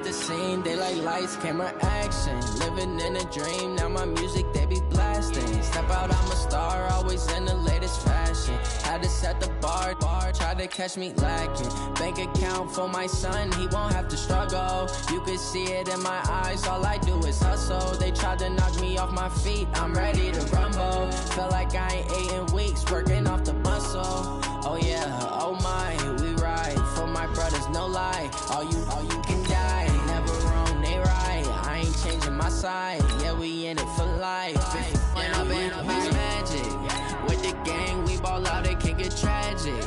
at the scene, they like lights, camera, action. Living in a dream, now my music they be blasting. Step out, I'm a star, always in the latest fashion. Had to set the bar, try to catch me lacking. Bank account for my son, he won't have to struggle. You can see it in my eyes, all I do is hustle. They tried to knock me off my feet, I'm ready to rumble. Felt like I ain't ate in weeks, working off the muscle. Oh yeah, oh my, we ride for my brothers, no lie. All you can die, never wrong, they right. I ain't changing my side, yeah, we in it for life. When I been up is magic, with the gang, we ball out, it can get tragic.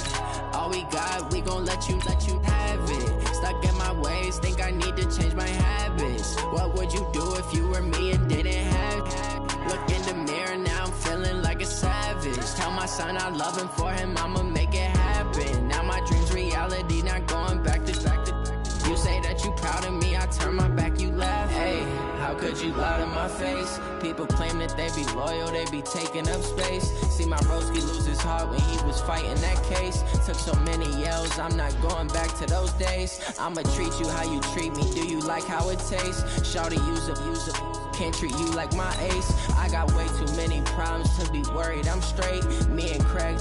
All we got, we gon' let you have it. Stuck in my ways, think I need to change my habits. What would you do if you were me and didn't have it? Look in the mirror, now I'm feeling like a savage. Tell my son I love him, for him I'ma make it happen. Now my dream's reality, not going back to. You say that you proud of me, I turn my back, you laugh. Hey, how could you lie to my face? People claim that they be loyal, they be taking up space. See my broski lose his heart when he was fighting that case. Took so many yells, I'm not going back to those days. I'ma treat you how you treat me, do you like how it tastes? Shawty, use up, can't treat you like my ace. I got way too many problems to be worried, I'm straight. Me and Craig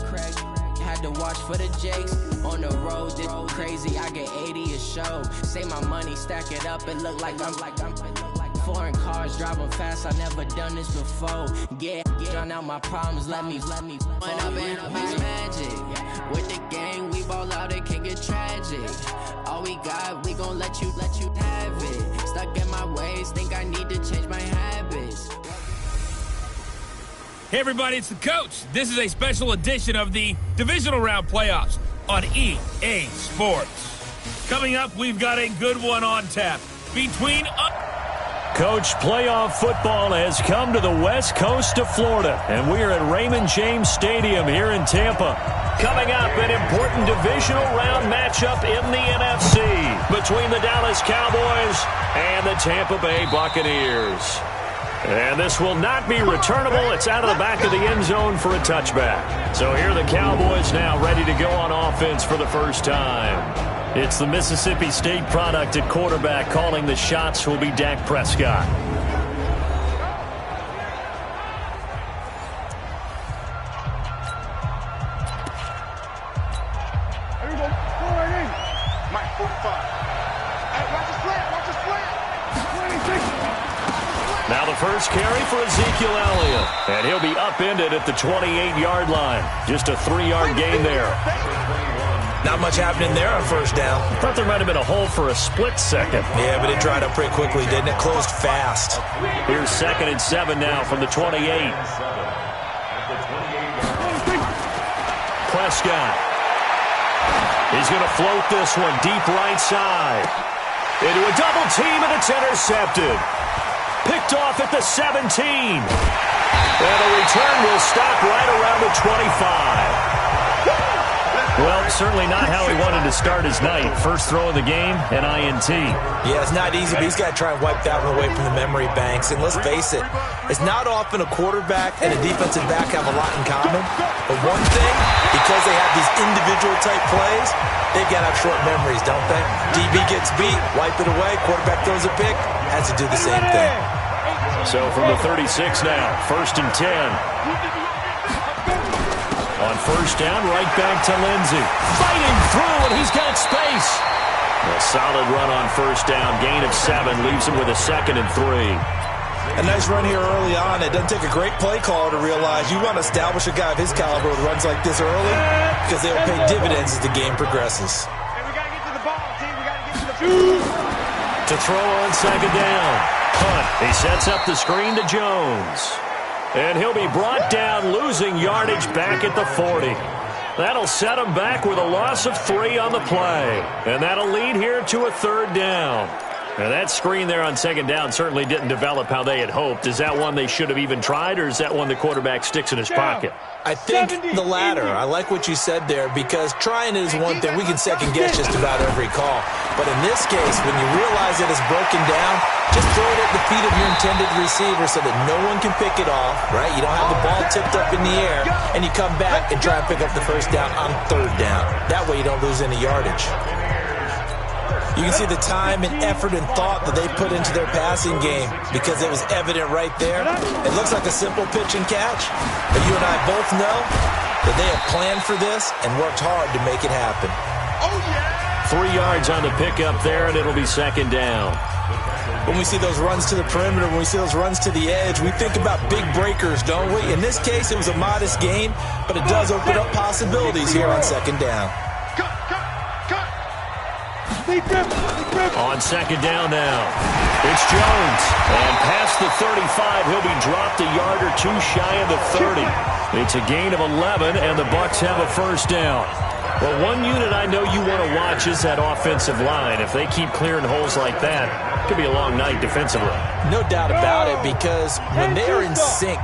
had to watch for the Jakes. On the road, this crazy, I get 80 a show. Say my money, stack it up, it look like I'm foreign cars, driving fast, I never done this before. Get drown out my problems, let me When up and up is magic. With the gang, we ball out, it can get tragic. All we got, we gon' let you have it. Stuck in my ways, think I need to change my habits. Hey everybody, it's the coach. This is a special edition of the Divisional Round Playoffs on EA Sports. Coming up, we've got a good one on tap between Coach, playoff football has come to the west coast of Florida, and we are at Raymond James Stadium here in Tampa. Coming up, an important divisional round matchup in the NFC between the Dallas Cowboys and the Tampa Bay Buccaneers. And this will not be returnable. It's out of the back of the end zone for a touchback. So here are the Cowboys now ready to go on offense for the first time. It's the Mississippi State product at quarterback. Calling the shots will be Dak Prescott. There we go. Go right in. Mike, 45. Hey, watch the slant. Watch the slant. Now the first carry for Ezekiel Elliott. And he'll be upended at the 28-yard line. Just a 3-yard gain there. Not much happening there on first down. Thought there might have been a hole for a split second. Yeah, but it dried up pretty quickly, didn't it? Closed fast. Here's 2nd and 7 now from the 28. Prescott. He's going to float this one deep right side. Into a double team, and it's intercepted. Picked off at the 17. And the return will stop right around the 25. Well, certainly not how he wanted to start his night. First throw of the game, an INT. Yeah, it's not easy, but he's got to try and wipe that one away from the memory banks. And let's face it, it's not often a quarterback and a defensive back have a lot in common. But one thing, because they have these individual type plays, they've got to have short memories, don't they? DB gets beat, wipe it away, quarterback throws a pick, has to do the same thing. So from the 36 now, 1st and 10. On first down, right back to Lindsey. Fighting through, and he's got space. A solid run on first down. Gain of 7 leaves him with a 2nd and 3. A nice run here early on. It doesn't take a great play caller to realize you want to establish a guy of his caliber with runs like this early because they'll pay dividends as the game progresses. Hey, we got to get to the ball, team. We got to get to the ball. To throw on 2nd down. Punt. He sets up the screen to Jones. And he'll be brought down, losing yardage back at the 40. That'll set him back with a loss of 3 on the play. And that'll lead here to a 3rd down. Now that screen there on 2nd down certainly didn't develop how they had hoped. Is that one they should have even tried, or is that one the quarterback sticks in his pocket? I think the latter. I like what you said there, because trying it is one thing. We can second guess just about every call. But in this case, when you realize that it's broken down, just throw it at the feet of your intended receiver so that no one can pick it off, right? You don't have the ball tipped up in the air, and you come back and try and pick up the first down on 3rd down. That way you don't lose any yardage. You can see the time and effort and thought that they put into their passing game because it was evident right there. It looks like a simple pitch and catch, but you and I both know that they have planned for this and worked hard to make it happen. Oh, yeah! 3 yards on the pickup there, and it'll be second down. When we see those runs to the perimeter, when we see those runs to the edge, we think about big breakers, don't we? In this case, it was a modest gain, but it does open up possibilities here on second down. On second down now, it's Jones. And past the 35, he'll be dropped a yard or two shy of the 30. It's a gain of 11, and the Bucs have a first down. Well, one unit I know you want to watch is that offensive line. If they keep clearing holes like that, it could be a long night defensively. No doubt about it, because when they're in sync,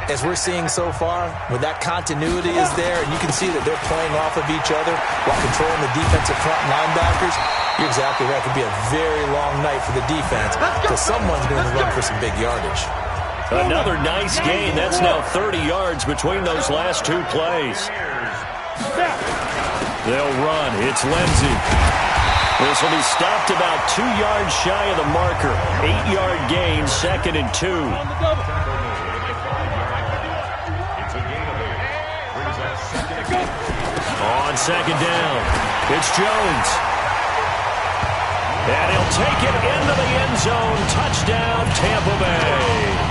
as we're seeing so far, when that continuity is there and you can see that they're playing off of each other while controlling the defensive front linebackers, you're exactly right. It could be a very long night for the defense because someone's going to run for some big yardage. Another nice gain. That's now 30 yards between those last two plays. They'll run. It's Lindsey. This will be stopped about 2 yards shy of the marker. 8-yard gain, 2nd and 2. On second down, it's Jones. And he'll take it into the end zone. Touchdown, Tampa Bay.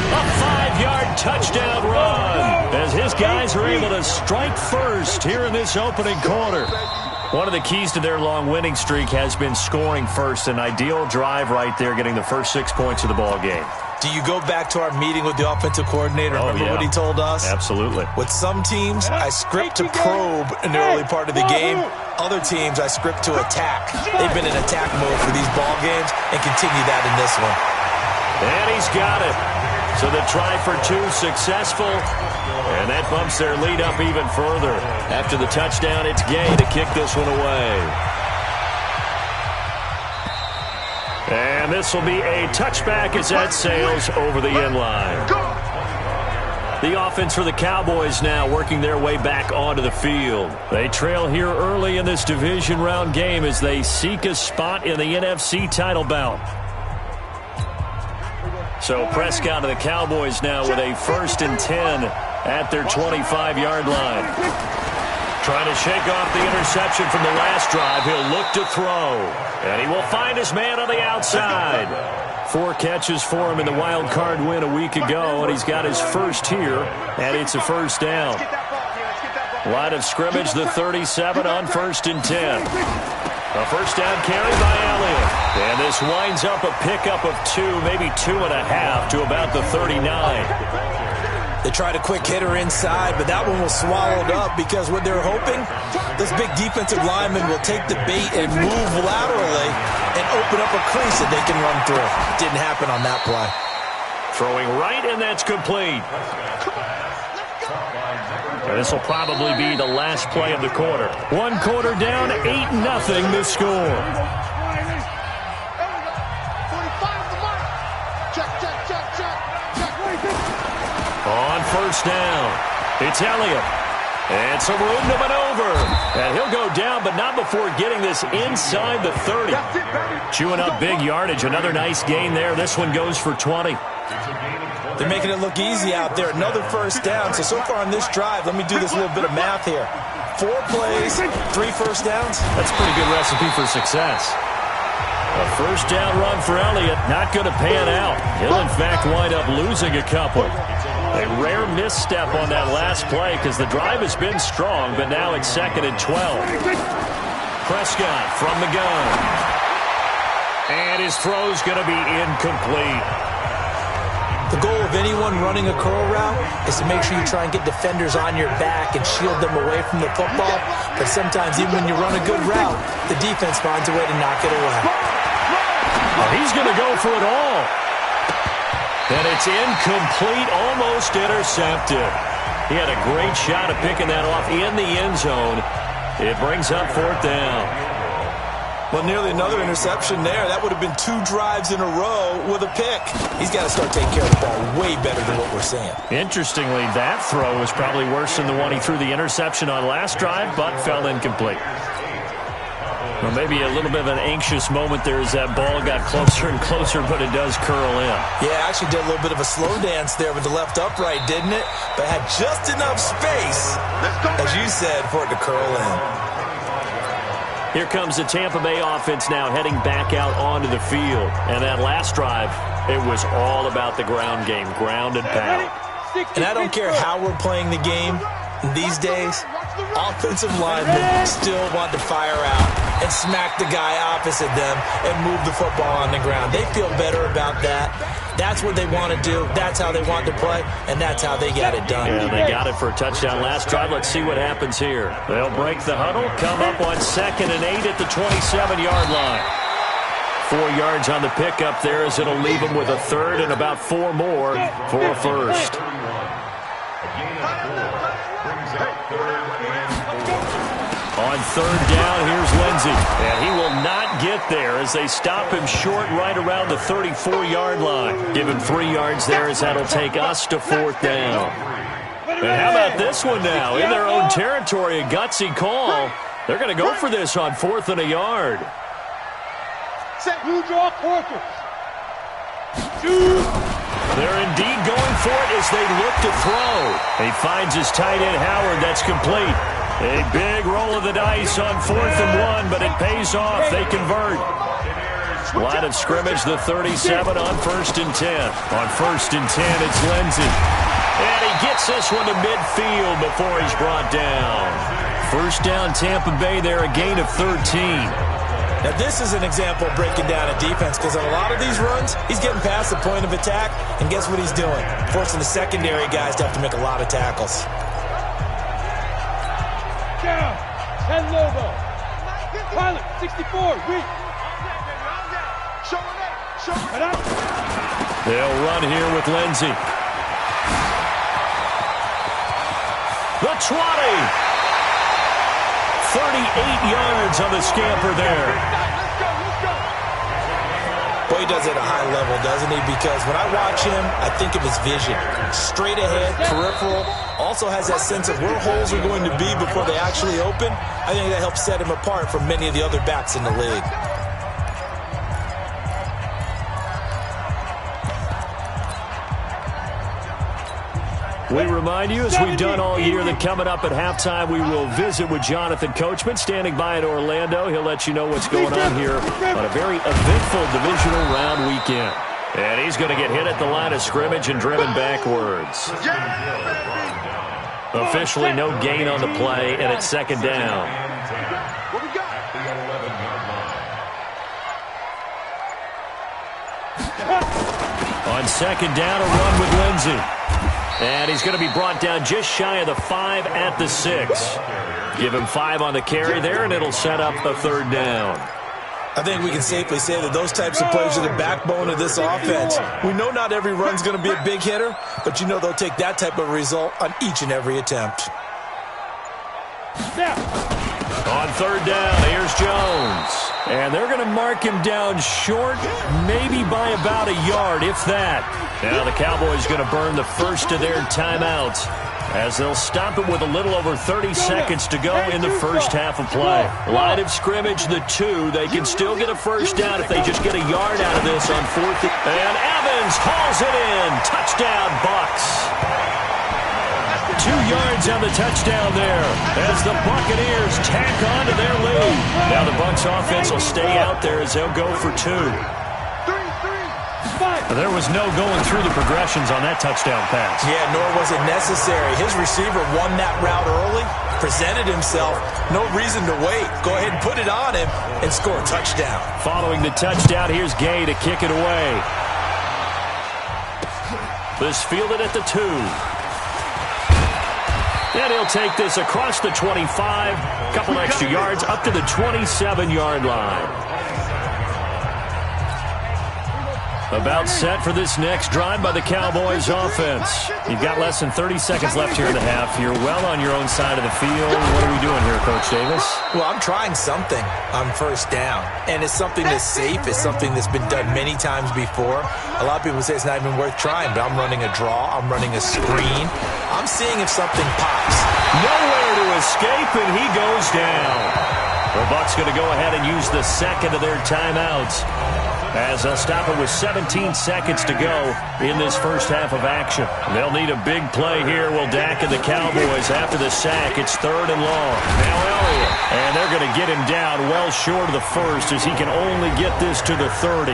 A 5-yard touchdown run as his guys are able to strike first here in this opening quarter. One of the keys to their long winning streak has been scoring first. An ideal drive right there, getting the first 6 points of the ball game. Do you go back to our meeting with the offensive coordinator? Remember what he told us? Absolutely. With some teams, I script to probe in the early part of the game. Other teams, I script to attack. They've been in attack mode for these ball games and continue that in this one. And he's got it. So the try for 2 successful, and that bumps their lead up even further. After the touchdown, it's Gay to kick this one away. And this will be a touchback as that sails over the end line. The offense for the Cowboys now working their way back onto the field. They trail here early in this division round game as they seek a spot in the NFC title bout. So Prescott of the Cowboys now with a 1st and 10 at their 25-yard line. Trying to shake off the interception from the last drive. He'll look to throw. And he will find his man on the outside. 4 catches for him in the wild card win a week ago, and he's got his first here, and it's a first down. Line of scrimmage, the 37 on 1st and 10. A first down carry by Elliott. And this winds up a pickup of 2, maybe 2.5 to about the 39. They tried a quick hitter inside, but that one was swallowed up because what they're hoping, this big defensive lineman will take the bait and move laterally and open up a crease that they can run through. Didn't happen on that play. Throwing right, and that's complete. And this will probably be the last play of the quarter. 1 quarter down, 8-0 the score. On first down, it's Elliott. And some room to maneuver. And he'll go down, but not before getting this inside the 30. Chewing up big yardage. Another nice gain there. This one goes for 20. They're making it look easy out there. Another first down. So far on this drive, let me do this little bit of math here. 4 plays, 3 first downs. That's a pretty good recipe for success. A first down run for Elliott, not going to pan out. He'll, in fact, wind up losing a couple. A rare misstep on that last play because the drive has been strong, but now it's 2nd and 12. Prescott from the gun. And his throw's going to be incomplete. The goal of anyone running a curl route is to make sure you try and get defenders on your back and shield them away from the football. But sometimes, even when you run a good route, the defense finds a way to knock it away. Well, he's going to go for it all. And it's incomplete, almost intercepted. He had a great shot at picking that off in the end zone. It brings up 4th down. Well, nearly another interception there. That would have been 2 drives in a row with a pick. He's got to start taking care of the ball way better than what we're seeing. Interestingly, that throw was probably worse than the one he threw the interception on last drive, but fell incomplete. Well, maybe a little bit of an anxious moment there as that ball got closer and closer, but it does curl in. Yeah, actually did a little bit of a slow dance there with the left upright, didn't it? But had just enough space, as you said, for it to curl in. Here comes the Tampa Bay offense now heading back out onto the field. And that last drive, it was all about the ground game, ground and pound. And I don't care how we're playing the game these days, offensive linemen still want to fire out and smack the guy opposite them and move the football on the ground. They feel better about that. That's what they want to do. That's how they want to play, and that's how they got it done. Yeah, they got it for a touchdown last drive. Let's see what happens here. They'll break the huddle, come up on 2nd and 8 at the 27-yard line. 4 yards on the pickup there as it'll leave them with a third and about 4 more for a first. On 3rd down, here's Lindsey. And he will not get there as they stop him short right around the 34-yard line. Give him 3 yards there as that'll take us to 4th down. And how about this one now? In their own territory, a gutsy call. They're going to go for this on 4th and a yard. They're indeed going for it as they look to throw. He finds his tight end, Howard. That's complete. A big roll of the dice on 4th and 1, but it pays off. They convert. Line of scrimmage, the 37 on 1st and 10. On 1st and 10, it's Lindsey. And he gets this one to midfield before he's brought down. 1st down, Tampa Bay there, a gain of 13. Now, this is an example of breaking down a defense because on a lot of these runs, he's getting past the point of attack, and guess what he's doing? Forcing the secondary guys to have to make a lot of tackles. Down, 10 Lobo. Pilot, 64, weak. They'll run here with Lindsey. The 20. 38 yards on the scamper there. Boy, he does it at a high level, doesn't he? Because when I watch him, I think of his vision. Straight ahead, peripheral. Also has that sense of where holes are going to be before they actually open. I think that helps set him apart from many of the other backs in the league. We remind you, as we've done all year, that coming up at halftime, we will visit with Jonathan Coachman, standing by in Orlando. He'll let you know what's going on here on a very eventful divisional round weekend. And he's going to get hit at the line of scrimmage and driven backwards. Officially no gain on the play, and it's 2nd down. On 2nd down, a run with Lindsey. And he's going to be brought down just shy of the 5 at the 6. Give him 5 on the carry there, and it'll set up a 3rd down. I think we can safely say that those types of plays are the backbone of this offense. We know not every run's going to be a big hitter, but you know they'll take that type of result on each and every attempt. On 3rd down, here's Jones. And they're going to mark him down short, maybe by about a yard, if that. Now the Cowboys going to burn the first of their timeouts as they'll stop it with a little over 30 seconds to go in the first half of play. Line of scrimmage, the 2. They can still get a first down if they just get a yard out of this on 4th. And Evans hauls it in. Touchdown, Bucs. 2 yards on the touchdown there as the Buccaneers tack on to their lead. Now the Bucs offense will stay out there as they'll go for 2. There was no going through the progressions on that touchdown pass. Yeah, nor was it necessary. His receiver won that route early, presented himself. No reason to wait. Go ahead and put it on him and score a touchdown. Following the touchdown, here's Gay to kick it away. This fielded at the 2. And he'll take this across the 25, couple extra yards up to the 27-yard line. About set for this next drive by the Cowboys offense. You've got less than 30 seconds left here in the half. You're well on your own side of the field. What are we doing here, Coach Davis? Well, I'm trying something on 1st down. And it's something that's safe. It's something that's been done many times before. A lot of people say it's not even worth trying, but I'm running a draw. I'm running a screen. I'm seeing if something pops. Nowhere to escape, and he goes down. The Bucs going to go ahead and use the second of their timeouts as they'll stop it with 17 seconds to go in this first half of action. They'll need a big play here. Will Dak and the Cowboys after the sack. It's 3rd and long. Now Elliott. And they're going to get him down well short of the first as he can only get this to the 30.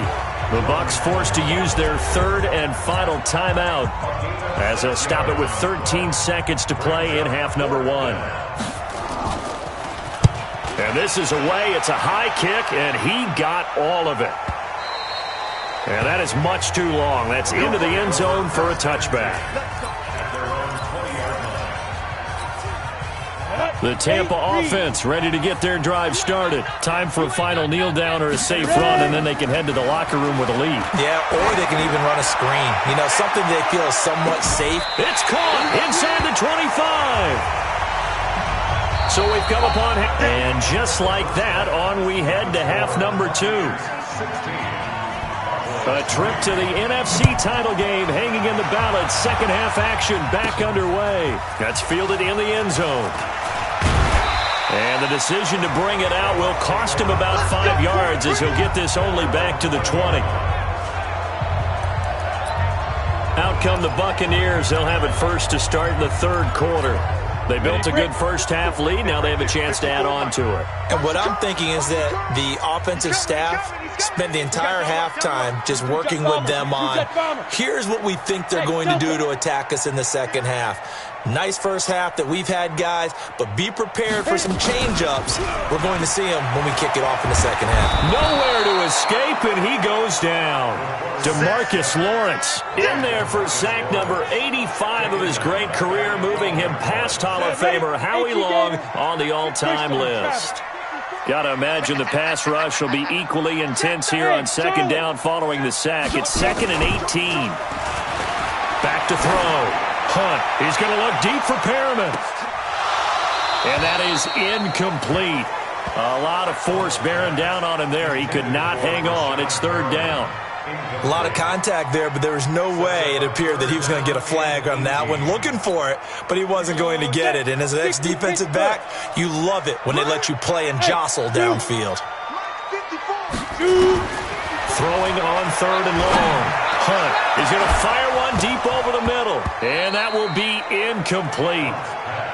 The Bucs forced to use their 3rd and final timeout as they'll stop it with 13 seconds to play in half number 1. And this is away. It's a high kick, and he got all of it. And that is much too long. That's into the end zone for a touchback. The Tampa offense ready to get their drive started. Time for a final kneel down or a safe run, and then they can head to the locker room with a lead. Yeah, or they can even run a screen. You know, something they feel is somewhat safe. It's caught inside the 25. So we've come upon him. And just like that, on we head to half number 2. A trip to the NFC title game hanging in the balance. Second half action back underway. That's fielded in the end zone. And the decision to bring it out will cost him about 5 yards as he'll get this only back to the 20. Out come the Buccaneers. They'll have it first to start in the 3rd quarter. They built a good first half lead. Now they have a chance to add on to it. And what I'm thinking is that the offensive staff spent the entire halftime just working with them on, here's what we think they're going to do to attack us in the second half. Nice first half that we've had, guys, but be prepared for some change-ups. We're going to see them when we kick it off in the second half. Nowhere to escape, and he goes down. DeMarcus Lawrence in there for sack number 85 of his great career, moving him past Hall of Famer Howie Long on the all-time list. Got to imagine the pass rush will be equally intense here on second down following the sack. It's 2nd and 18. Back to throw. Hunt. He's going to look deep for Perriman. And that is incomplete. A lot of force bearing down on him there. He could not hang on. It's 3rd down. A lot of contact there, but there was no way it appeared that he was going to get a flag on that one. Looking for it, but he wasn't going to get it. And as an ex-defensive back, you love it when they let you play and jostle downfield. Throwing on 3rd and long. Hunt is going to fire one deep over the middle. And that will be incomplete.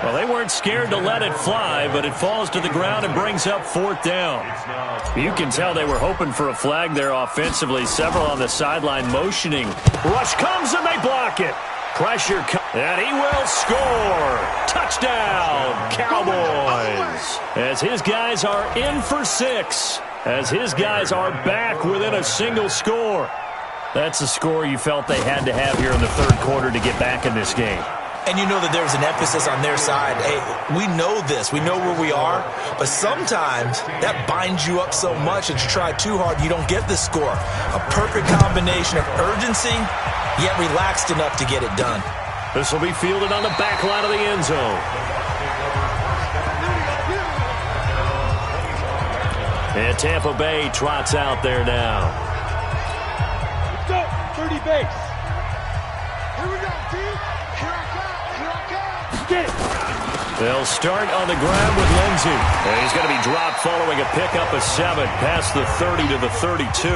Well, they weren't scared to let it fly, but it falls to the ground and brings up 4th down. You can tell they were hoping for a flag there offensively. Several on the sideline motioning. Rush comes and they block it. Pressure and he will score. Touchdown, Cowboys. As his guys are in for 6. As his guys are back within a single score. That's the score you felt they had to have here in the 3rd quarter to get back in this game. And you know that there's an emphasis on their side. Hey, we know this. We know where we are. But sometimes that binds you up so much that you try too hard, you don't get the score. A perfect combination of urgency, yet relaxed enough to get it done. This will be fielded on the back line of the end zone. And Tampa Bay trots out there now. 30 base. Here we go, D. Here I come. Get it. They'll start on the ground with Lindsey. And he's going to be dropped following a pickup of 7 past the 30 to the 32.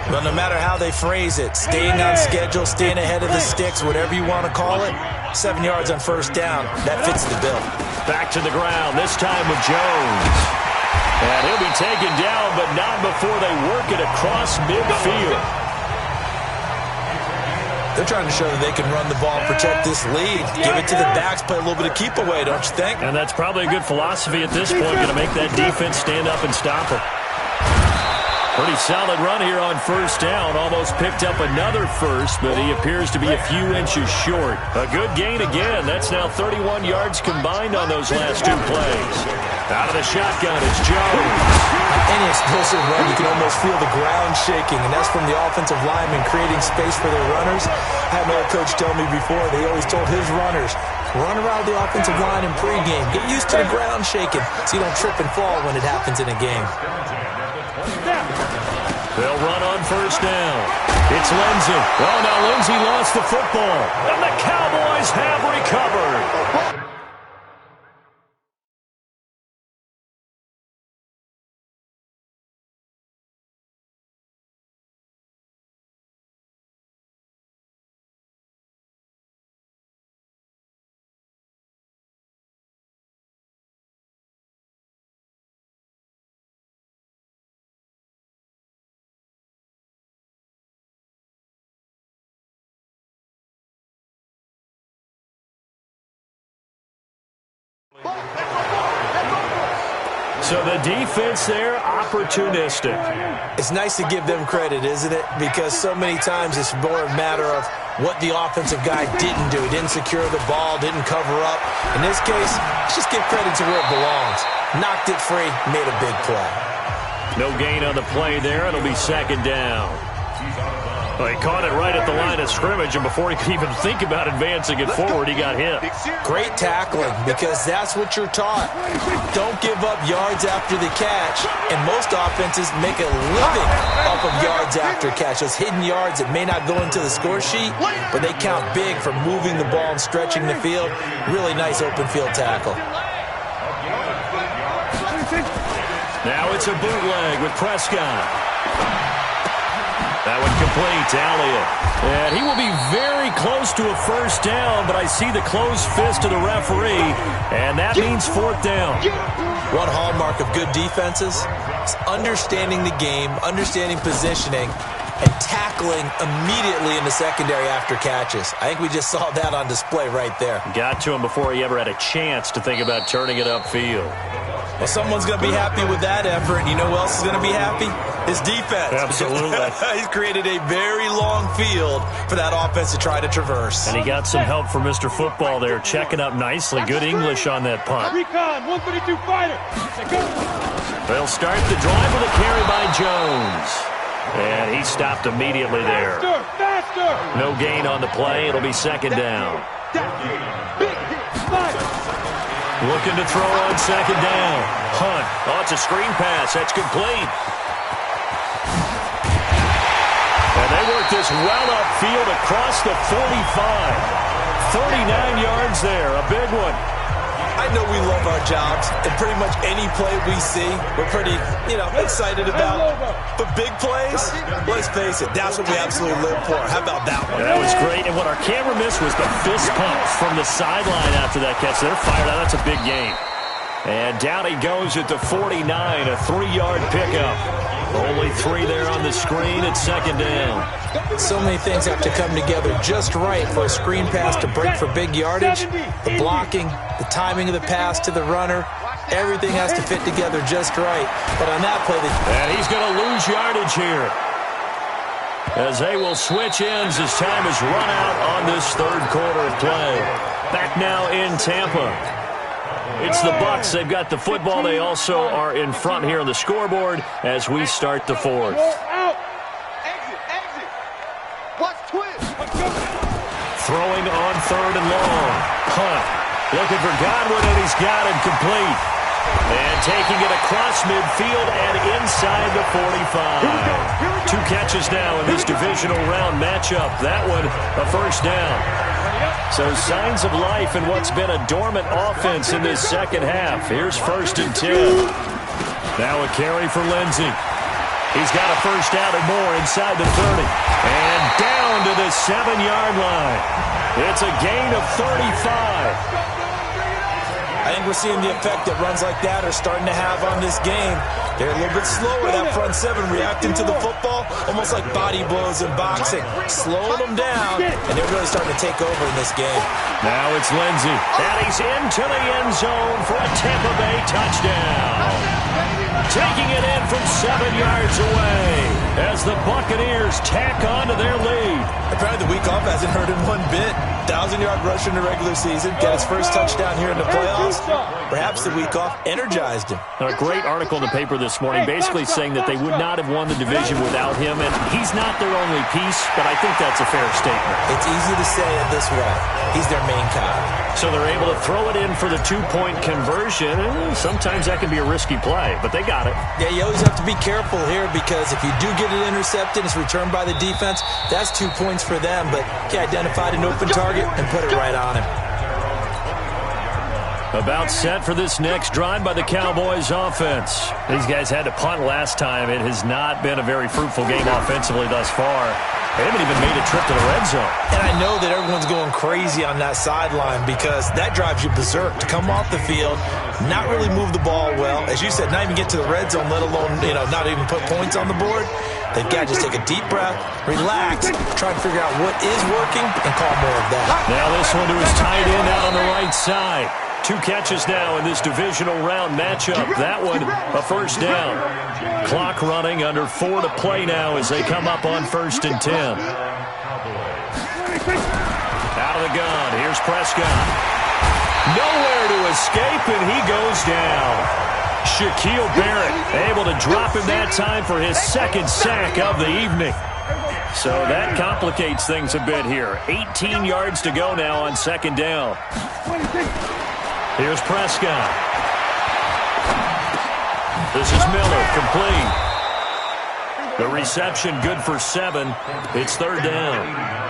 Well, no matter how they phrase it, staying on schedule, staying ahead of the sticks, whatever you want to call it, 7 yards on first down, that fits the bill. Back to the ground, this time with Jones. And he'll be taken down, but not before they work it across midfield. They're trying to show that they can run the ball, protect this lead, give it to the backs, play a little bit of keep away, don't you think? And that's probably a good philosophy at this point, going to make that defense stand up and stop it. Pretty solid run here on first down. Almost picked up another first, but he appears to be a few inches short. A good gain again. That's now 31 yards combined on those last 2 plays. Out of the shotgun, it's Jones. Any explosive run, you can almost feel the ground shaking, and that's from the offensive linemen creating space for their runners. I had an old coach tell me before, they always told his runners, run around the offensive line in pregame. Get used to the ground shaking so you don't trip and fall when it happens in a game. They'll run on first down. It's Lindsey. Oh, now Lindsey lost the football, and the Cowboys have recovered. So the defense there, opportunistic. It's nice to give them credit, isn't it? Because so many times it's more a matter of what the offensive guy didn't do. He didn't secure the ball, didn't cover up. In this case, let's just give credit to where it belongs. Knocked it free, made a big play. No gain on the play there. It'll be second down. Well, he caught it right at the line of scrimmage, and before he could even think about advancing it forward, he got hit. Great tackling, because that's what you're taught. Don't give up yards after the catch, and most offenses make a living off of yards after catch. Those hidden yards that may not go into the score sheet, but they count big for moving the ball and stretching the field. Really nice open field tackle. Now it's a bootleg with Prescott. That one complete to Elliott. And he will be very close to a first down, but I see the closed fist of the referee, and that means fourth down. One hallmark of good defenses is understanding the game, understanding positioning, and tackling immediately in the secondary after catches. I think we just saw that on display right there. Got to him before he ever had a chance to think about turning it upfield. Well, someone's going to be happy with that effort, and you know who else is going to be happy? His defense. Absolutely. He's created a very long field for that offense to try to traverse. And he got some help from Mr. Football there, checking up nicely. Good English on that punt. Recon, 132 fighter. They'll start the drive with a carry by Jones. And he stopped immediately there. Faster! No gain on the play. It'll be second down. Looking to throw on second down. Hunt. Oh, it's a screen pass. That's complete. And they work this well upfield across the 45. 39 yards there. A big one. I know we love our jobs, and pretty much any play we see, we're pretty, excited about. But big plays, let's face it, that's what we absolutely live for. How about that one? That was great, and what our camera missed was the fist pump from the sideline after that catch. They're fired out. That's a big game. And down he goes at the 49, a 3-yard pickup. Only 3 there on the screen at second down. So many things have to come together just right for a screen pass to break for big yardage. The blocking, the timing of the pass to the runner, everything has to fit together just right. But on that play... And he's going to lose yardage here, as they will switch ends as time has run out on this third quarter of play. Back now in Tampa. It's the Bucs. They've got the football. They also are in front here on the scoreboard as we start the fourth. Throwing on third and long. Hunt. Looking for Godwin, and he's got him complete. And taking it across midfield and inside the 45. 2 catches now in this divisional round matchup. That one, a first down. So signs of life in what's been a dormant offense in this second half. Here's first and 10. Now a carry for Lindsey. He's got a first down and more inside the 30. And down to the 7-yard line. It's a gain of 35. I think we're seeing the effect that runs like that are starting to have on this game. They're a little bit slower, that front 7, reacting to the football, almost like body blows in boxing, slowing them down, and they're really starting to take over in this game. Now it's Lindsey, and he's into the end zone for a Tampa Bay touchdown. Taking it in from 7 yards away as the Buccaneers tack on to their lead. Apparently the week off hasn't hurt him one bit. 1,000-yard rusher in the regular season, get his first touchdown here in the playoffs. Perhaps the week off energized him. A great article in the paper this morning basically saying that they would not have won the division without him, and he's not their only piece, but I think that's a fair statement. It's easy to say it this way. He's their main guy. So they're able to throw it in for the 2-point conversion, and sometimes that can be a risky play, but they got it. Yeah, you always have to be careful here, because if you do get it intercepted, it's returned by the defense, that's 2 points for them, but he identified an open target and put it right on him. About set for this next drive by the Cowboys offense. These guys had to punt last time. It has not been a very fruitful game offensively thus far. They haven't even made a trip to the red zone. And I know that everyone's going crazy on that sideline, because that drives you berserk to come off the field, not really move the ball well. As you said, not even get to the red zone, let alone, not even put points on the board. They've got to just take a deep breath, relax, try and figure out what is working, and call more of that. Now this one to his tight end out on the right side. 2 catches now in this divisional round matchup. That one, a first down. Clock running, under 4 to play now as they come up on 1st and 10. Out of the gun, here's Prescott. Nowhere to escape, and he goes down. Shaquille Barrett able to drop him that time for his 2nd sack of the evening. So that complicates things a bit here. 18 yards to go now on 2nd down. Here's Prescott. This is Miller, complete. The reception good for 7. It's 3rd down.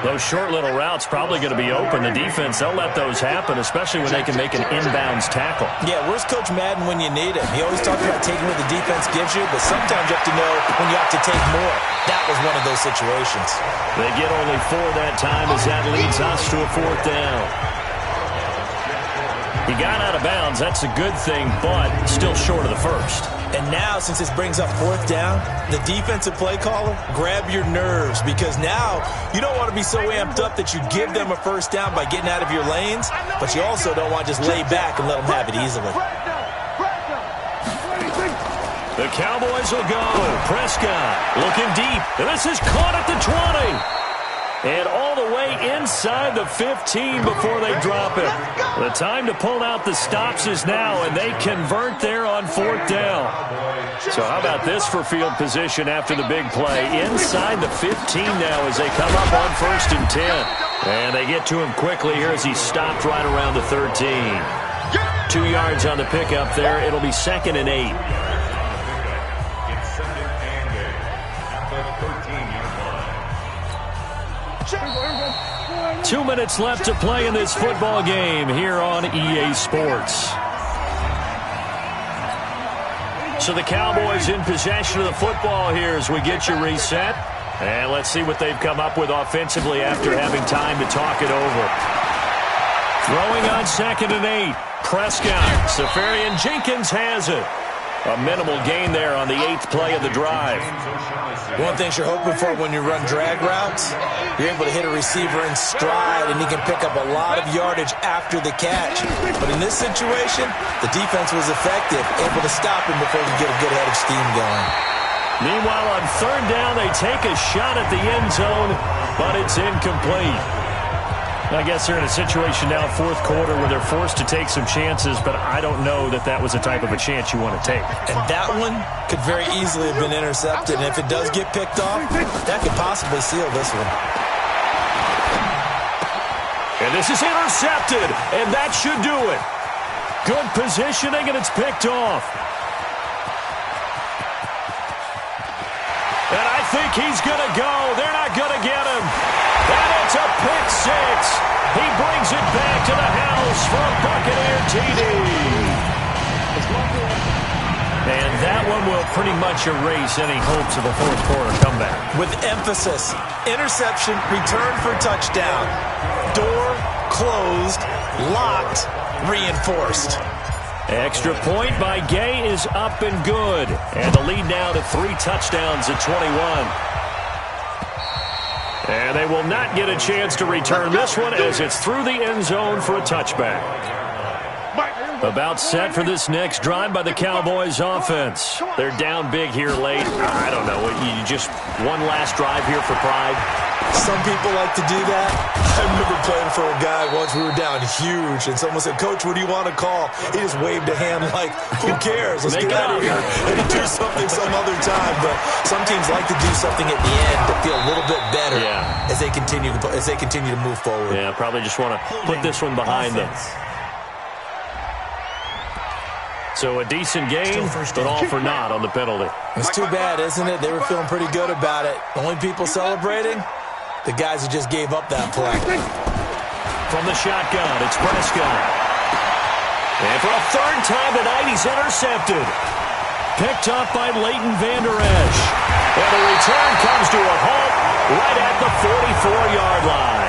Those short little routes probably going to be open. The defense, they'll let those happen, especially when they can make an inbounds tackle. Yeah, where's Coach Madden when you need him? He always talks about taking what the defense gives you, but sometimes you have to know when you have to take more. That was one of those situations. They get only 4 that time as that leads us to a 4th down. He got out of bounds. That's a good thing, but still short of the 1st. And now, since this brings up 4th down, the defensive play caller, grab your nerves, because now you don't want to be so amped up that you give them a 1st down by getting out of your lanes, but you also don't want to just lay back and let them have it easily. The Cowboys will go. Prescott looking deep. And this is caught at the 20. And all the way inside the 15 before they drop it. The time to pull out the stops is now, and they convert there on 4th down. So how about this for field position after the big play? Inside the 15 now as they come up on 1st and 10. And they get to him quickly here as he stopped right around the 13. 2 yards on the pickup there. It'll be 2nd and 8. 2 minutes left to play in this football game here on EA Sports. So the Cowboys in possession of the football here as we get you reset. And let's see what they've come up with offensively after having time to talk it over. Throwing on 2nd and 8. Prescott. Safarian Jenkins has it. A minimal gain there on the 8th play of the drive. One thing you're hoping for when you run drag routes, you're able to hit a receiver in stride, and he can pick up a lot of yardage after the catch. But in this situation, the defense was effective, able to stop him before he could get a good head of steam going. Meanwhile, on 3rd down, they take a shot at the end zone, but it's incomplete. I guess they're in a situation now, 4th quarter, where they're forced to take some chances, but I don't know that that was the type of a chance you want to take. And that one could very easily have been intercepted, and if it does get picked off, that could possibly seal this one. And this is intercepted, and that should do it. Good positioning, and it's picked off. And I think he's going to go. They're not going to get him. And it's a pick 6. He brings it back to the house for a Buccaneer TD. And that one will pretty much erase any hopes of a 4th quarter comeback. With emphasis, interception, return for touchdown. Door closed, locked, reinforced. Extra point by Gay is up and good. And the lead now to 3 touchdowns at 21. And they will not get a chance to return this one as it's through the end zone for a touchback. About set for this next drive by the Cowboys offense. They're down big here late. I don't know. You just one last drive here for pride. Some people like to do that. I remember playing for a guy once. We were down huge, and someone said, "Coach, what do you want to call?" He just waved a hand like, "Who cares? Let's get out of here and do something some other time." But some teams like to do something at the end to feel a little bit better as they continue to move forward. Yeah, probably just want to put this one behind them. So a decent game, but all for naught on the penalty. It's too bad, isn't it? They were feeling pretty good about it. The only people celebrating, the guys who just gave up that play. From the shotgun, it's Prescott. And for a 3rd time tonight, he's intercepted. Picked up by Leighton Vander Esch. And the return comes to a halt right at the 44-yard line.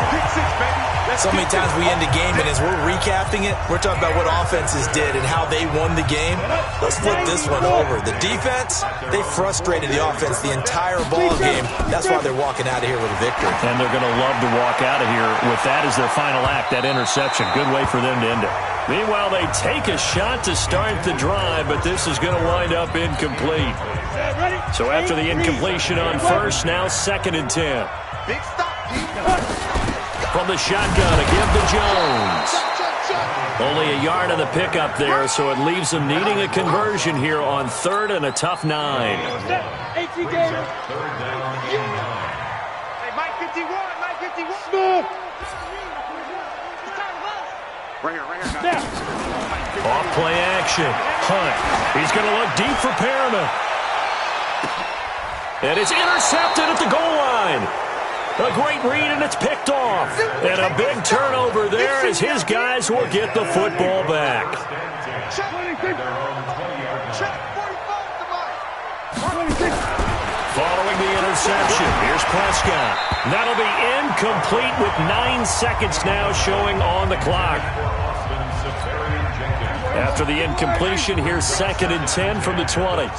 So many times we end a game, and as we're recapping it, we're talking about what offenses did and how they won the game. Let's flip this one over. The defense, they frustrated the offense the entire ball game. That's why they're walking out of here with a victory. And they're going to love to walk out of here with that as their final act, that interception. Good way for them to end it. Meanwhile, they take a shot to start the drive, but this is going to wind up incomplete. So after the incompletion on first, now 2nd and 10. Big stop. From the shotgun, a give to Jones. Only a yard of the pickup there, so it leaves them needing a conversion here on 3rd and a tough 9. Hey, Mike 51, Mike 51. Right here. Off play action. Hunt. He's going to look deep for Perriman. And it's intercepted at the goal line. A great read, and it's picked off. And a big turnover there as his guys will get the football back. Following the interception, here's Prescott. That'll be incomplete with 9 seconds now showing on the clock. After the incompletion, here's 2nd and 10 from the 20.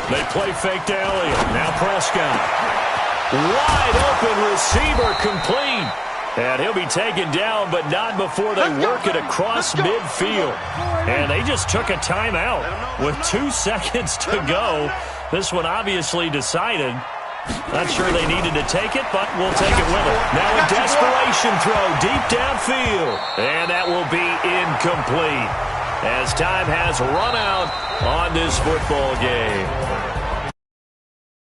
They play fake to Elliott. Now Prescott. Wide open receiver complete. And he'll be taken down, but not before they work it across midfield. And they just took a timeout with 2 seconds to go. This one obviously decided. Not sure they needed to take it, but we'll take it with them. Now a desperation throw deep downfield. And that will be incomplete as time has run out on this football game.